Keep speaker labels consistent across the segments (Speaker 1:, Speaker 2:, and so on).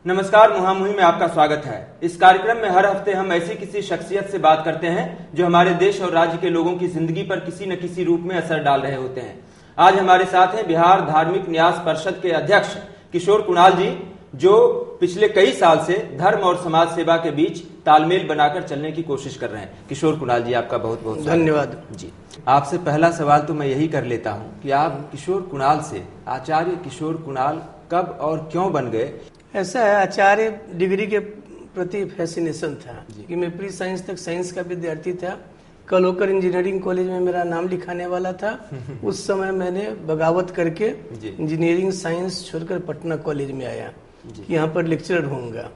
Speaker 1: नमस्कार, मुहामुही में आपका स्वागत है। इस कार्यक्रम में हर हफ्ते हम ऐसी किसी शख्सियत से बात करते हैं जो हमारे देश और राज्य के लोगों की जिंदगी पर किसी न किसी रूप में असर डाल रहे होते हैं। आज हमारे साथ हैं बिहार धार्मिक न्यास परिषद के अध्यक्ष किशोर कुणाल जी, जो पिछले कई साल से धर्म और समाज सेवा के बीच तालमेल बनाकर चलने की कोशिश कर रहे हैं। किशोर कुणाल जी, आपका बहुत बहुत
Speaker 2: धन्यवाद
Speaker 1: जी। आपसे पहला सवाल तो मैं यही कर लेता हूँ कि आप किशोर कुणाल से आचार्य किशोर कुणाल कब और क्यों बन गए?
Speaker 2: ऐसा है, आचार्य डिग्री के प्रति फैसिनेशन था कि मैं प्री साइंस तक साइंस का विद्यार्थी था। कल होकर इंजीनियरिंग कॉलेज में मेरा नाम लिखाने वाला था। उस समय मैंने बगावत करके इंजीनियरिंग साइंस छोड़कर पटना कॉलेज में आया कि यहाँ पर लेक्चरर होऊंगा।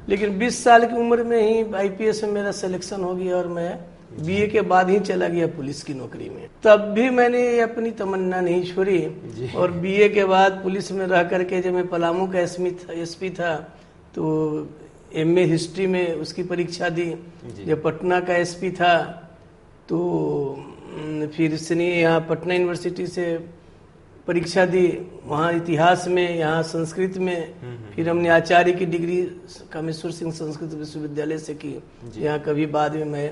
Speaker 2: लेकिन 20 साल की उम्र में ही आईपीएस में मेरा सिलेक्शन हो गया और मैं बीए के बाद ही चला गया पुलिस की नौकरी में। तब भी मैंने अपनी तमन्ना नहीं छोड़ी और बीए के बाद पुलिस में रह करके जब मैं पलामू का एसपी था तो एमए हिस्ट्री में उसकी परीक्षा दी। जब पटना का एसपी था तो फिर इसने यहाँ पटना यूनिवर्सिटी से परीक्षा दी, वहाँ इतिहास में, यहाँ संस्कृत में। फिर हमने आचार्य की डिग्री कामेश्वर सिंह संस्कृत विश्वविद्यालय से की। यहाँ कभी बाद में मैं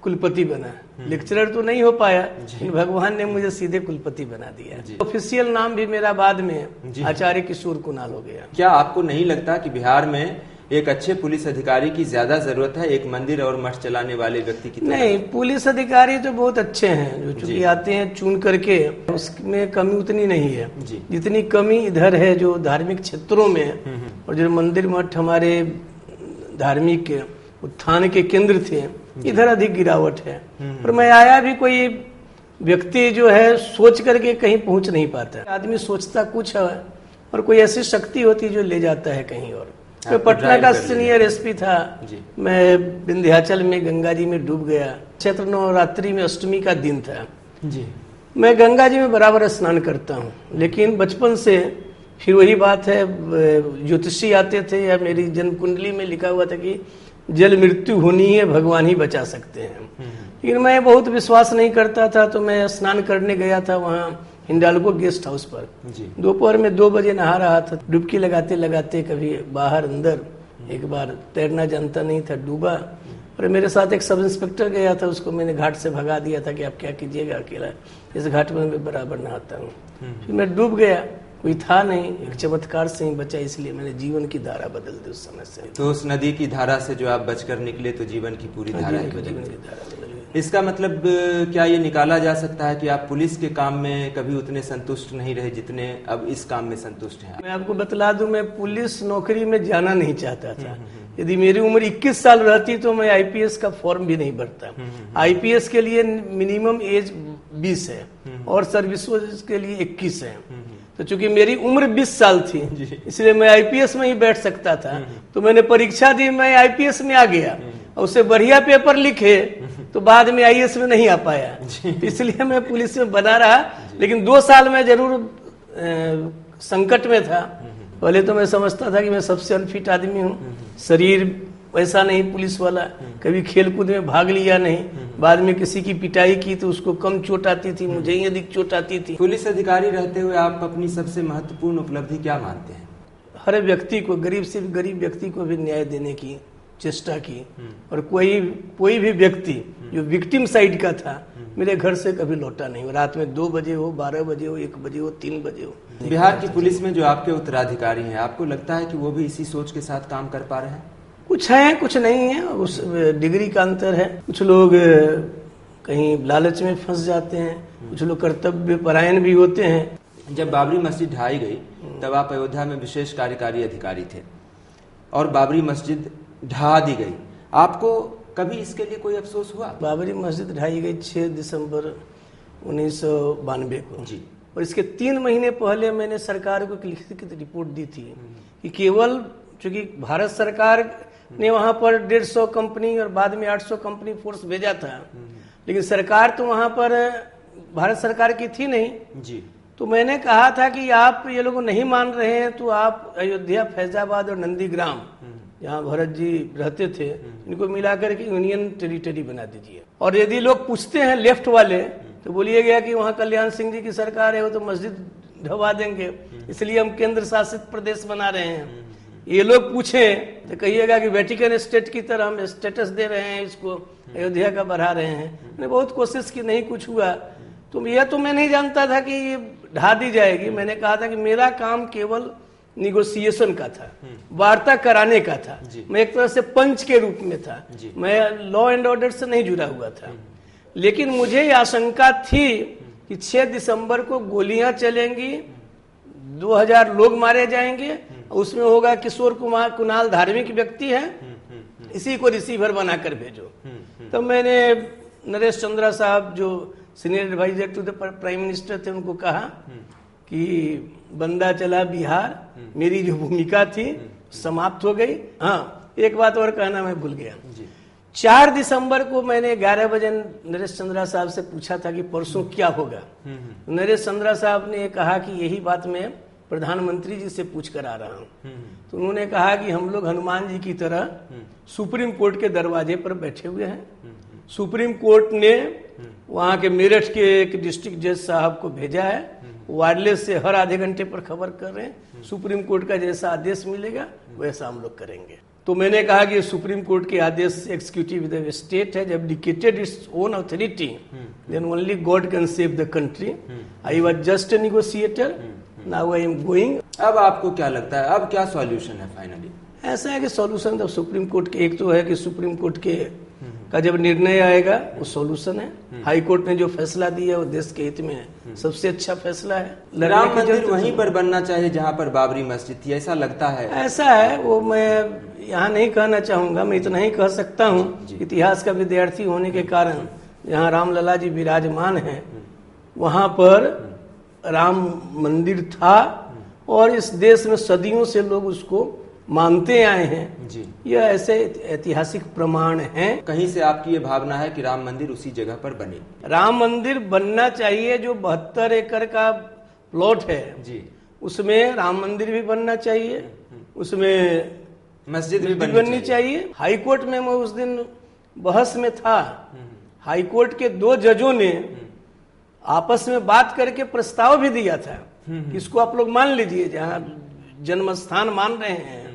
Speaker 2: कुलपति बना। लेक्चरर तो नहीं हो पाया, लेकिन भगवान ने मुझे सीधे कुलपति बना दिया। ऑफिशियल नाम भी मेरा बाद में आचार्य किशोर कुणाल हो गया।
Speaker 1: क्या आपको नहीं लगता कि बिहार में एक अच्छे पुलिस अधिकारी की ज्यादा जरूरत है एक मंदिर और मठ चलाने वाले व्यक्ति की?
Speaker 2: नहीं, पुलिस अधिकारी तो बहुत अच्छे हैं जो चूंकि आते हैं चुन करके, उसमें कमी उतनी नहीं है जितनी कमी इधर है जो धार्मिक क्षेत्रों में। और जो मंदिर मठ हमारे धार्मिक उत्थान के केंद्र थे, इधर अधिक गिरावट है। और मैं आया भी, कोई व्यक्ति जो है सोच करके कहीं पहुंच नहीं पाता। आदमी सोचता कुछ है और कोई ऐसी शक्ति होती जो ले जाता है कहीं और। मैं पटना का सीनियर एसपी था, मैं विंध्याचल में गंगा जी में डूब गया। चैत्र नवरात्रि में अष्टमी का दिन था जी। मैं गंगा जी में बराबर स्नान करता हूँ, लेकिन बचपन से फिर वही बात है, ज्योतिषी आते थे या मेरी जन्म कुंडली में लिखा हुआ था कि जल मृत्यु होनी है, भगवान ही बचा सकते हैं। लेकिन मैं बहुत विश्वास नहीं करता था, तो मैं स्नान करने गया था वहाँ हिंडाल्को गेस्ट हाउस पर। दोपहर में 2 बजे नहा रहा था, डुबकी लगाते लगाते कभी बाहर अंदर। एक बार तैरना जानता नहीं था, डूबा। और मेरे साथ एक सब इंस्पेक्टर गया था, उसको मैंने घाट से भगा दिया था कि आप क्या कीजिएगा, अकेला इस घाट में मैं बराबर नहाता हूँ। फिर मैं डूब गया, कोई था नहीं, एक चमत्कार से ही बचा, इसलिए मैंने जीवन की धारा बदल दी उस समय से।
Speaker 1: तो उस नदी की धारा से जो आप बचकर निकले तो जीवन की पूरी धारा ही बदल गई। इसका मतलब क्या ये निकाला जा सकता है कि आप पुलिस के काम में कभी उतने संतुष्ट नहीं रहे जितने अब इस काम में संतुष्ट हैं?
Speaker 2: मैं आपको बतला दूं, मैं पुलिस नौकरी में जाना नहीं चाहता था। यदि मेरी उम्र 21 साल रहती तो मैं आईपीएस का फॉर्म भी नहीं भरता। आईपीएस के लिए मिनिमम एज 20 है और सर्विस के लिए 21 है। तो चूंकि मेरी उम्र 20 साल थी, इसलिए मैं आईपीएस में ही बैठ सकता था। तो मैंने परीक्षा दी, मैं आईपीएस में आ गया। उससे बढ़िया पेपर लिखे तो बाद में आईएएस में नहीं आ पाया, इसलिए मैं पुलिस में बना रहा। लेकिन 2 साल में जरूर संकट में था। पहले तो मैं समझता था कि मैं सबसे अनफिट आदमी हूँ, शरीर वैसा नहीं पुलिस वाला, कभी खेलकूद में भाग लिया नहीं। बाद में किसी की पिटाई की तो उसको कम चोट आती थी, मुझे ही अधिक चोट आती थी।
Speaker 1: पुलिस अधिकारी रहते हुए आप अपनी सबसे महत्वपूर्ण उपलब्धि क्या मानते हैं?
Speaker 2: हर व्यक्ति को, गरीब से गरीब व्यक्ति को भी न्याय देने की चेष्टा की। और कोई भी व्यक्ति जो विक्टिम साइड का था मेरे घर से कभी लौटा नहीं। रात में 2 बजे हो, 12 बजे हो, 1 बजे हो, 3 बजे हो।
Speaker 1: बिहार की पुलिस में जो आपके उत्तराधिकारी हैं, आपको लगता है कि वो भी इसी सोच के साथ काम कर पा रहे हैं?
Speaker 2: कुछ है, कुछ नहीं है, उस डिग्री का अंतर है। कुछ लोग कहीं लालच में फंस जाते हैं, कुछ लोग कर्तव्य परायण भी होते हैं।
Speaker 1: जब बाबरी मस्जिद ढाई गई तब आप अयोध्या में विशेष कार्यकारी अधिकारी थे और बाबरी मस्जिद ढहा दी गई। आपको कभी इसके लिए कोई अफसोस हुआ?
Speaker 2: बाबरी मस्जिद ढाई गई 6 दिसंबर 1992 को जी। और इसके 3 महीने पहले मैंने सरकार को एक लिखित रिपोर्ट दी थी कि केवल चूंकि भारत सरकार ने वहां पर 150 कंपनी और बाद में 800 कंपनी फोर्स भेजा था, लेकिन सरकार तो वहां पर भारत सरकार की थी नहीं जी। तो मैंने कहा था कि आप ये लोग नहीं मान रहे हैं तो आप अयोध्या, फैजाबाद और नंदीग्राम जहाँ भरत जी रहते थे, इनको मिलाकर के यूनियन टेरिटरी बना दीजिए। और यदि लोग पूछते हैं लेफ्ट वाले तो बोलिए गया कि वहाँ कल्याण सिंह जी की सरकार है, वो तो मस्जिद ढवा देंगे, इसलिए हम केंद्र शासित प्रदेश बना रहे हैं। ये लोग पूछें तो कहिएगा कि वेटिकन स्टेट की तरह हम स्टेटस दे रहे हैं, इसको अयोध्या का बढ़ा रहे हैं। मैंने बहुत कोशिश की, नहीं कुछ हुआ। तो यह तो मैं नहीं जानता था कि ये ढा दी जाएगी। मैंने कहा था कि मेरा काम केवल निगोसिएशन का था, वार्ता कराने का था। मैं एक तरह से पंच के रूप में था, मैं लॉ एंड ऑर्डर से नहीं जुड़ा हुआ था। लेकिन मुझे ये आशंका थी कि 6 दिसंबर को गोलियां चलेंगी, 2000 लोग मारे जाएंगे, उसमें होगा किशोर कुमार कुणाल धार्मिक व्यक्ति है, इसी को रिसीवर बनाकर भेजो। तो मैंने नरेश चंद्रा साहब जो senior advisor to the prime minister थे, उनको कहा कि बंदा चला बिहार, मेरी जो भूमिका थी समाप्त हो गई। हाँ, एक बात और कहना मैं भूल गया। 4 दिसंबर को मैंने 11 बजे नरेश चंद्रा साहब से पूछा था कि परसों क्या होगा। नरेश चंद्रा साहब ने कहा कि यही बात मैं प्रधानमंत्री जी से पूछ कर आ रहा हूँ। तो उन्होंने कहा कि हम लोग हनुमान जी की तरह सुप्रीम कोर्ट के दरवाजे पर बैठे हुए हैं। सुप्रीम कोर्ट ने वहाँ के मेरठ के एक डिस्ट्रिक्ट जज साहब को भेजा है, वायरलेस से हर आधे घंटे पर खबर कर रहे हैं। सुप्रीम कोर्ट का जैसा आदेश मिलेगा वैसा हम लोग करेंगे। तो मैंने कहा कि सुप्रीम कोर्ट के आदेश एक्सिक्यूटिव स्टेट है, जब dictated its own authority then only God can save the country. I was just a negotiator, now I am going.
Speaker 1: अब आपको क्या लगता है, अब क्या सॉल्यूशन है फाइनली?
Speaker 2: ऐसा है कि सॉल्यूशन तो सुप्रीम कोर्ट के, एक तो है कि सुप्रीम कोर्ट के का जब निर्णय आएगा वो सॉल्यूशन है। हाई कोर्ट ने जो फैसला दिया वो देश के हित में है, सबसे अच्छा फैसला है।
Speaker 1: राम मंदिर वहीं पर बनना चाहिए जहां पर बाबरी मस्जिद थी, ऐसा लगता है?
Speaker 2: ऐसा है, वो मैं यहाँ नहीं कहना चाहूंगा, मैं इतना ही कह सकता हूँ इतिहास का विद्यार्थी होने के कारण जहाँ रामलला जी विराजमान है वहां पर राम मंदिर था और इस देश में सदियों से लोग उसको मानते आए हैं जी। यह ऐसे ऐतिहासिक प्रमाण हैं।
Speaker 1: कहीं से आपकी ये भावना है कि राम मंदिर उसी जगह पर बने?
Speaker 2: राम मंदिर बनना चाहिए, जो 72 एकड़ का प्लॉट है जी, उसमें राम मंदिर भी बनना चाहिए, उसमें
Speaker 1: मस्जिद भी
Speaker 2: बननी चाहिए। हाई कोर्ट में मैं उस दिन बहस में था, हाई कोर्ट के 2 जजों ने आपस में बात करके प्रस्ताव भी दिया था कि इसको आप लोग मान लीजिए, जहाँ जन्म स्थान मान रहे हैं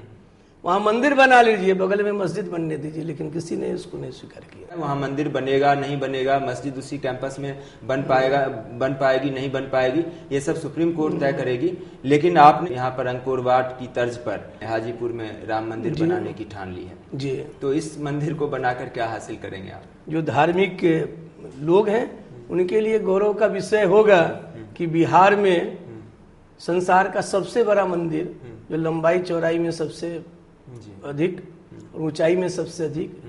Speaker 2: वहां मंदिर बना लीजिए, बगल में मस्जिद बनने दीजिए, लेकिन किसी ने इसको नहीं स्वीकार किया।
Speaker 1: वहां मंदिर बनेगा नहीं बनेगा, मस्जिद उसी कैंपस में बन पाएगी नहीं बन पाएगी, ये सब सुप्रीम कोर्ट तय करेगी। लेकिन आपने यहाँ पर अंकोर वाट की तर्ज पर हाजीपुर में राम मंदिर बनाने की ठान ली है
Speaker 2: जी।
Speaker 1: तो इस मंदिर को बनाकर क्या हासिल करेंगे आप?
Speaker 2: जो धार्मिक लोग हैं उनके लिए गौरव का विषय होगा कि बिहार में संसार का सबसे बड़ा मंदिर, जो लंबाई चौड़ाई में सबसे अधिक और ऊंचाई में सबसे अधिक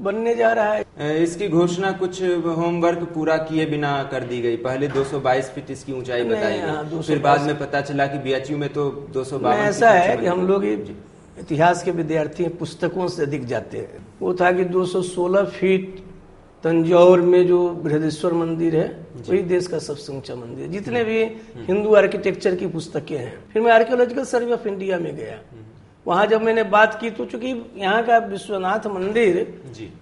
Speaker 2: बनने जा रहा है।
Speaker 1: इसकी घोषणा कुछ होमवर्क पूरा किए बिना कर दी गई। पहले 222 फीट इसकी ऊंचाई बताई गई, फिर बाद में पता चला कि बीएचयू में तो 252।
Speaker 2: ऐसा है कि हम लोग इतिहास के विद्यार्थी पुस्तकों से अधिक जाते हैं। वो था कि 216 फीट तंजौर में जो बृहदेश्वर मंदिर है वही देश का सबसे ऊंचा मंदिर है। जितने भी हिंदू आर्किटेक्चर की पुस्तकें हैं। फिर मैं आर्कियोलॉजिकल सर्वे ऑफ इंडिया में गया, वहां जब मैंने बात की तो चूंकि यहाँ का विश्वनाथ मंदिर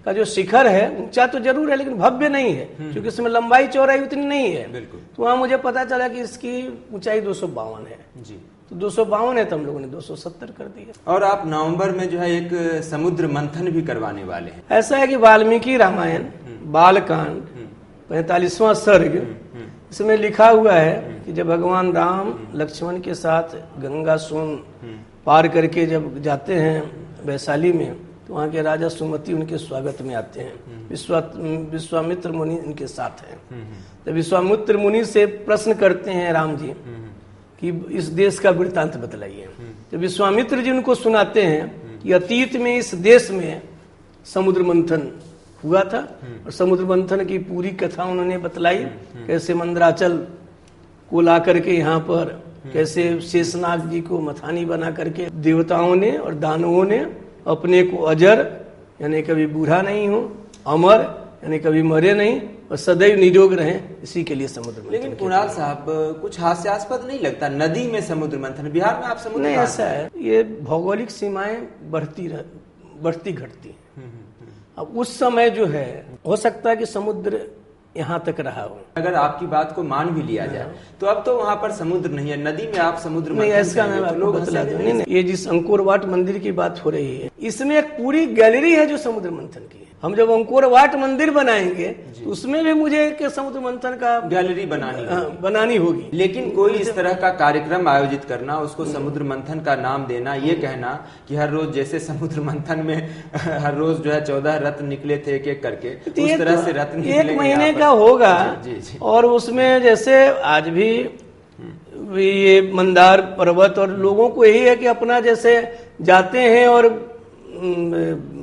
Speaker 2: का जो शिखर है ऊंचा तो जरूर है लेकिन भव्य नहीं है, क्योंकि इसमें लंबाई चौड़ाई उतनी नहीं है। तो वहां मुझे पता चला कि इसकी ऊंचाई 252 है जी। तो 252 है तो हम लोगों ने 270 कर दिया। और
Speaker 1: आप नवंबर में जो है एक समुद्र मंथन भी करवाने वाले हैं।
Speaker 2: ऐसा है कि वाल्मीकि रामायण बालकांड 45वां सर्ग, इसमें लिखा हुआ है कि जब भगवान राम लक्ष्मण के साथ गंगा सोन पार करके जब जाते हैं वैशाली में, तो वहाँ के राजा सुमति उनके स्वागत में आते हैं। विश्वामित्र मुनि उनके साथ हैं। तो विश्वामित्र मुनि से प्रश्न करते हैं राम जी कि इस देश का वृत्तांत बतलाइए। तो विश्वामित्र जी उनको सुनाते हैं कि अतीत में इस देश में समुद्र मंथन हुआ था और समुद्र मंथन की पूरी कथा उन्होंने बतलाई। कैसे मंदराचल को ला करके यहाँ पर कैसे शेषनाग जी को मथानी बना करके देवताओं ने और दानवों ने अपने को अजर यानी कभी बूढ़ा नहीं हो, अमर यानी कभी मरे नहीं और सदैव निरोग रहे, इसी के लिए समुद्र मंथन।
Speaker 1: लेकिन कुणाल साहब कुछ हास्यास्पद नहीं लगता नदी में समुद्र मंथन? बिहार में आप समुद्र
Speaker 2: नहीं, ऐसा है ये भौगोलिक सीमाएं बढ़ती घटती। अब उस समय जो है हो सकता है कि समुद्र यहाँ तक रहा हो।
Speaker 1: अगर आपकी बात को मान भी लिया जाए तो अब तो वहाँ पर समुद्र नहीं है, नदी में आप समुद्र
Speaker 2: नहीं, ऐसा मैं आपको बतला दूं। नहीं, ये जिस अंकोर वाट मंदिर की बात हो रही है, इसमें एक पूरी गैलरी है जो समुद्र मंथन की है। हम जब अंकोर वाट मंदिर बनाएंगे तो उसमें भी मुझे एक समुद्र मंथन का
Speaker 1: गैलरी
Speaker 2: बनानी होगी।
Speaker 1: लेकिन कोई इस तरह का कार्यक्रम आयोजित करना, उसको समुद्र मंथन का नाम देना, ये कहना कि हर रोज जैसे समुद्र मंथन में हर रोज जो है 14 रत्न निकले थे एक एक करके, उस तरह से रत्न
Speaker 2: एक महीने का होगा। और उसमें जैसे आज भी ये मंदार पर्वत, और लोगों को यही है कि अपना जैसे जाते हैं और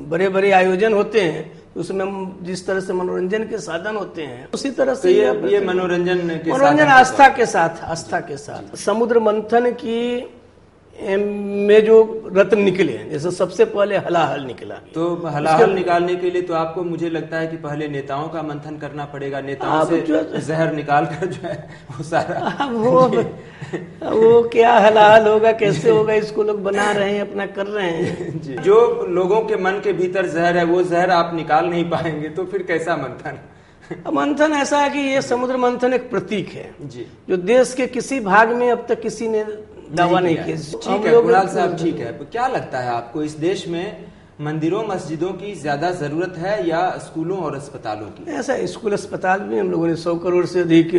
Speaker 2: बड़े बड़े आयोजन होते हैं, उसमें जिस तरह से मनोरंजन के साधन होते हैं उसी तरह से
Speaker 1: ये मनोरंजन
Speaker 2: आस्था के साथ समुद्र मंथन की में जो रत्न निकले, जैसे सबसे पहले हलाहल निकला,
Speaker 1: तो हलाहल निकालने के लिए तो आपको मुझे लगता है कि पहले नेताओं का मंथन करना पड़ेगा, नेताओं से जहर निकाल कर जो है वो सारा
Speaker 2: वो क्या हलाहल होगा, कैसे होगा, इसको लोग बना रहे हैं, अपना कर रहे हैं।
Speaker 1: जो लोगों के मन के भीतर जहर है वो जहर आप निकाल नहीं पाएंगे तो फिर कैसा मंथन?
Speaker 2: मंथन ऐसा है कि ये समुद्र मंथन एक प्रतीक है जो देश के किसी भाग में अब तक किसी ने दावा नहीं किया।
Speaker 1: ठीक है कुणाल साहब, ठीक है, क्या लगता है आपको इस देश में मंदिरों मस्जिदों की ज्यादा जरूरत है या स्कूलों और अस्पतालों की?
Speaker 2: ऐसा स्कूल अस्पताल भी हम लोगों ने 100 करोड़ से अधिक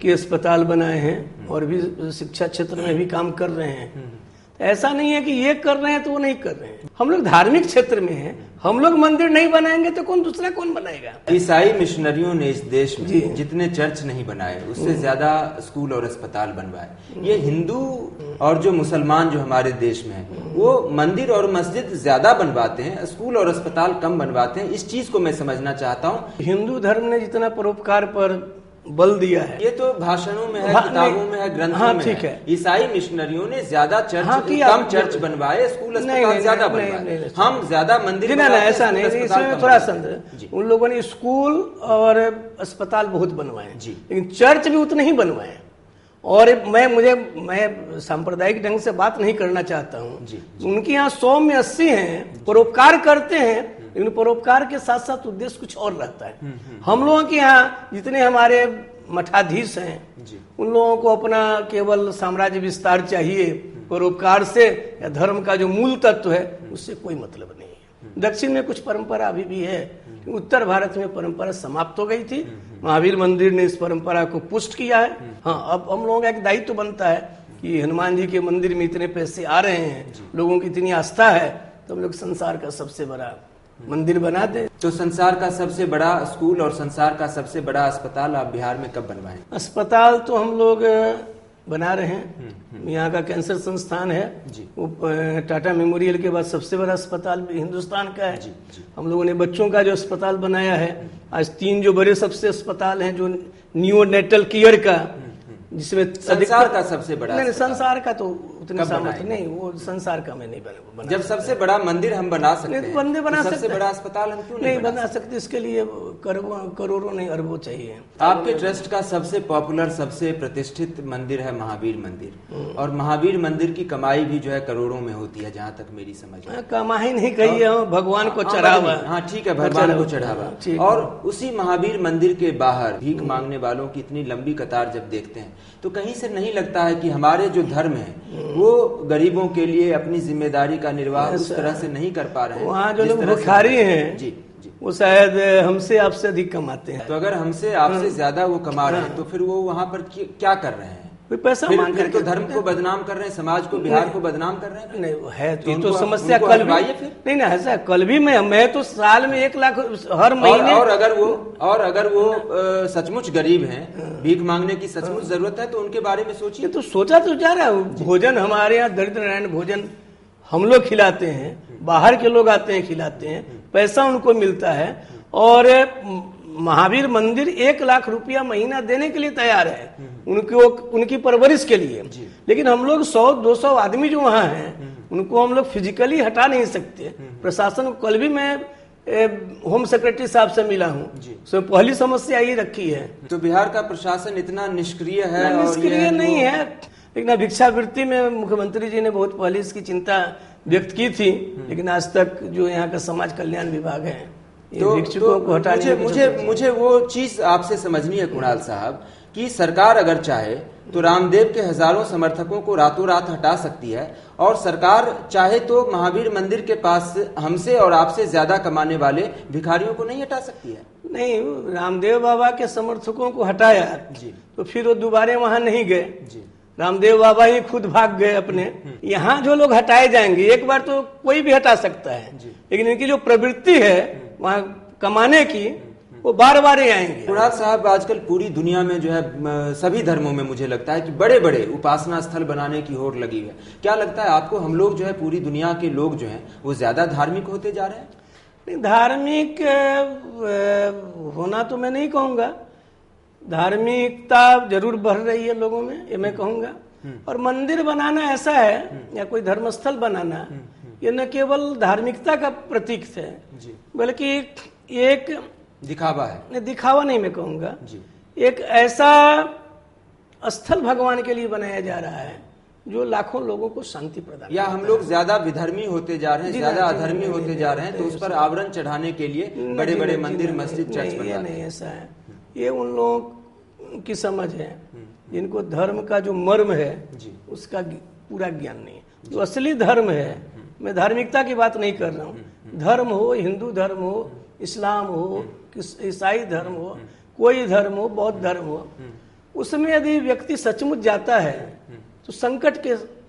Speaker 2: के अस्पताल बनाए हैं और भी शिक्षा क्षेत्र में भी काम कर रहे हैं। ऐसा नहीं है कि ये कर रहे हैं तो वो नहीं कर रहे हैं। हम लोग धार्मिक क्षेत्र में हैं, हम लोग मंदिर नहीं बनाएंगे तो दूसरा कौन बनाएगा?
Speaker 1: ईसाई मिशनरियों ने इस देश में जितने चर्च नहीं बनाए उससे ज्यादा स्कूल और अस्पताल बनवाए। ये हिंदू और जो मुसलमान जो हमारे देश में है वो मंदिर और मस्जिद ज्यादा बनवाते हैं, स्कूल और अस्पताल कम बनवाते हैं। इस चीज को मैं समझना चाहता हूँ।
Speaker 2: हिंदू धर्म ने जितना परोपकार पर बल दिया है,
Speaker 1: ये तो भाषणों में है, किताबों में है, ग्रंथों में है। ईसाई मिशनरियों ने ज्यादा चर्च कम चर्च बनवाए, स्कूल अस्पताल ज्यादा बनवाए, हम ज्यादा मंदिर
Speaker 2: ऐसा नहीं, इसमें थोड़ा संदेह। उन लोगों ने स्कूल और अस्पताल बहुत बनवाए लेकिन चर्च भी उतने ही बनवाए। और मैं सांप्रदायिक ढंग से बात नहीं करना चाहता हूँ। उनके यहाँ 100 में 80 हैं परोपकार करते हैं, लेकिन परोपकार के साथ साथ उद्देश्य कुछ और रहता है। हम लोगों के यहाँ जितने हमारे मठाधीश हैं उन लोगों को अपना केवल साम्राज्य विस्तार चाहिए, परोपकार से या धर्म का जो मूल तत्व है उससे कोई मतलब नहीं है। दक्षिण में कुछ परंपरा अभी भी है, उत्तर भारत में परंपरा समाप्त हो गई थी। महावीर मंदिर ने इस परंपरा को पुष्ट किया है। हाँ, अब हम लोगों का एक दायित्व बनता है कि हनुमान जी के मंदिर में इतने पैसे आ रहे हैं, लोगों की इतनी आस्था है, तो हम लोग संसार का सबसे बड़ा मंदिर बना दे।
Speaker 1: तो संसार का सबसे बड़ा स्कूल और संसार का सबसे बड़ा अस्पताल आप बिहार में कब बनवाएं?
Speaker 2: अस्पताल तो हम लोग बना रहे हैं। यहाँ का कैंसर संस्थान है, वो टाटा मेमोरियल के बाद सबसे बड़ा अस्पताल हिंदुस्तान का है। हम लोगों ने बच्चों का जो अस्पताल बनाया है, आज 3 जो बड़े सबसे अस्पताल हैं, जो नियोनेटल केयर का, जिसमें
Speaker 1: संसार का सबसे बड़ा
Speaker 2: नहीं, संसार का तो उतने सामर्थ्य नहीं, वो संसार का मैं नहीं बना।
Speaker 1: जब सबसे बड़ा मंदिर हम बना सकते हैं,
Speaker 2: मंदिर बना सकते,
Speaker 1: सबसे बड़ा अस्पताल हम क्यों नहीं
Speaker 2: बना सकते? इसके लिए करोड़ों नहीं अरबों चाहिए।
Speaker 1: आपके ट्रस्ट का सबसे पॉपुलर सबसे प्रतिष्ठित मंदिर है महावीर मंदिर, और महावीर मंदिर की कमाई भी जो है करोड़ों में होती है, जहाँ तक मेरी समझ में।
Speaker 2: कमाई नहीं कही है, भगवान को चढ़ावा।
Speaker 1: हाँ ठीक है, भगवान को चढ़ावा। और उसी महावीर मंदिर के बाहर भीख मांगने वालों की इतनी लंबी कतार जब देखते हैं तो कहीं से नहीं लगता है कि हमारे जो धर्म है वो गरीबों के लिए अपनी जिम्मेदारी का निर्वाह उस तरह से नहीं कर पा रहे हैं?
Speaker 2: वहाँ जो लोग भिखारी हैं वो शायद हमसे आपसे अधिक कमाते हैं।
Speaker 1: तो अगर हमसे आपसे ज्यादा वो कमा रहे हैं तो फिर वो वहाँ पर क्या कर रहे हैं?
Speaker 2: पैसा मांग कर
Speaker 1: तो धर्म को बदनाम कर रहे हैं, समाज को, बिहार को बदनाम कर रहे हैं।
Speaker 2: नहीं है तो समस्या कल भी नहीं ना, ऐसा कल भी मैं तो साल में 1 लाख हर महीने।
Speaker 1: और अगर वो सचमुच गरीब हैं, भीख मांगने की सचमुच जरूरत है तो उनके बारे में सोचिए।
Speaker 2: तो सोचा तो जा रहा है। भोजन हमारे यहाँ दरिद्र नारायण भोजन हम लोग खिलाते हैं, बाहर के लोग आते हैं खिलाते हैं, पैसा उनको मिलता है। और महावीर मंदिर 1 लाख रुपया महीना देने के लिए तैयार है उनकी परवरिश के लिए। लेकिन हम लोग 100-200 आदमी जो वहाँ हैं उनको हम लोग फिजिकली हटा नहीं सकते। प्रशासन को कल भी मैं होम सेक्रेटरी साहब से मिला हूँ, तो पहली समस्या ये रखी है।
Speaker 1: तो बिहार का प्रशासन इतना निष्क्रिय है?
Speaker 2: निष्क्रिय नहीं है, लेकिन भिक्षावृत्ति में मुख्यमंत्री जी ने बहुत पहले इसकी चिंता व्यक्त की थी, लेकिन आज तक जो यहाँ का समाज कल्याण विभाग है
Speaker 1: तो भिक्षुकों को हटाने मुझे वो चीज आपसे समझनी है कुणाल साहब कि सरकार अगर चाहे तो रामदेव के हजारों समर्थकों को रातों रात हटा सकती है, और सरकार चाहे तो महावीर मंदिर के पास हमसे और आपसे ज्यादा कमाने वाले भिखारियों को नहीं हटा सकती है।
Speaker 2: नहीं, रामदेव बाबा के समर्थकों को हटाया जी, तो फिर वो दोबारा वहां नहीं गए जी। रामदेव बाबा ही खुद भाग गए अपने। यहाँ जो लोग हटाए जाएंगे, एक बार तो कोई भी हटा सकता है, लेकिन इनकी जो प्रवृत्ति है वहाँ कमाने की, वो बार बार ही आएंगे।
Speaker 1: कुणाल साहब, आजकल पूरी दुनिया में जो है सभी धर्मों में मुझे लगता है कि बड़े बड़े उपासना स्थल बनाने की होड़ लगी है। क्या लगता है आपको, हम लोग जो है पूरी दुनिया के लोग जो हैं वो ज्यादा धार्मिक होते जा रहे हैं?
Speaker 2: नहीं, धार्मिक होना तो मैं नहीं कहूँगा, धार्मिकता जरूर बढ़ रही है लोगों में, ये मैं कहूँगा। और मंदिर बनाना ऐसा है या कोई धर्मस्थल बनाना, ये न केवल धार्मिकता का प्रतीक है बल्कि एक
Speaker 1: दिखावा है।
Speaker 2: नहीं, दिखावा नहीं मैं कहूँगा, एक ऐसा स्थल भगवान के लिए बनाया जा रहा है जो लाखों लोगों को शांति प्रदान।
Speaker 1: या हम लोग ज्यादा विधर्मी होते जा रहे हैं, ज्यादा अधर्मी होते जा रहे हैं, तो उस पर आवरण चढ़ाने के लिए बड़े बड़े मंदिर, मस्जिद, चर्च बनवा रहे हैं।
Speaker 2: नहीं, ऐसा है, ये उन लोगों की समझ है जिनको धर्म का जो मर्म है उसका पूरा ज्ञान नहीं है। जो असली धर्म है, मैं धार्मिकता की बात नहीं कर रहा हूँ, धर्म हो, हिंदू धर्म हो, इस्लाम हो, ईसाई धर्म हो, कोई धर्म हो, बौद्ध धर्म हो, उसमें यदि व्यक्ति सचमुच जाता है तो संकट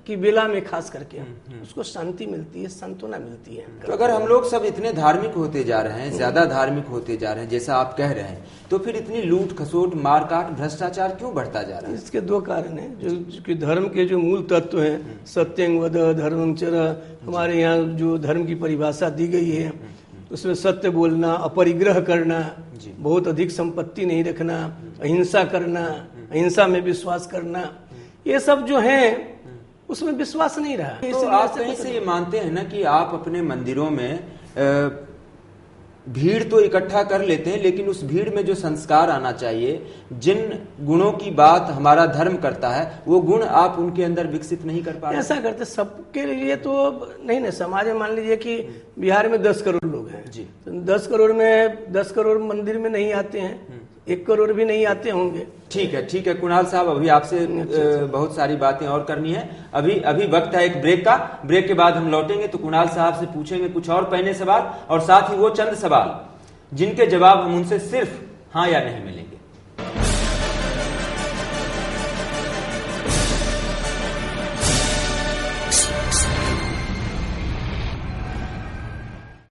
Speaker 2: की बेला में खास करके उसको शांति मिलती है, सांत्वना मिलती है।
Speaker 1: तो अगर हम लोग सब इतने धार्मिक होते जा रहे हैं, ज्यादा धार्मिक होते जा रहे हैं जैसा आप कह रहे हैं, तो फिर इतनी लूट खसोट, मारकाट, भ्रष्टाचार क्यों बढ़ता जा रहा है?
Speaker 2: इसके दो कारण हैं। जो धर्म के जो मूल तत्व हैं, सत्यं वद धर्मं चर, हमारे यहाँ जो धर्म की परिभाषा दी गई है उसमें सत्य बोलना, अपरिग्रह करना, बहुत अधिक संपत्ति नहीं रखना, अहिंसा करना, अहिंसा में विश्वास करना, ये सब जो है उसमें विश्वास नहीं रहा।
Speaker 1: तो आप कहीं से ये मानते हैं ना कि आप अपने मंदिरों में भीड़ तो इकट्ठा कर लेते हैं, लेकिन उस भीड़ में जो संस्कार आना चाहिए, जिन गुणों की बात हमारा धर्म करता है, वो गुण आप उनके अंदर विकसित नहीं कर पा रहे?
Speaker 2: ऐसा करते सबके लिए तो नहीं ना। समाज में मान लीजिए कि बिहार में 10 करोड़ लोग हैं जी, तो 10 करोड़ में 10 करोड़ मंदिर में नहीं आते हैं, 1 करोड़ भी नहीं आते होंगे।
Speaker 1: ठीक है कुणाल साहब, अभी आपसे बहुत सारी बातें और करनी है। अभी वक्त है एक ब्रेक का। ब्रेक के बाद हम लौटेंगे तो कुणाल साहब से पूछेंगे कुछ और पहले सवाल, और साथ ही वो चंद सवाल जिनके जवाब हम उनसे सिर्फ हाँ या नहीं मिलेंगे।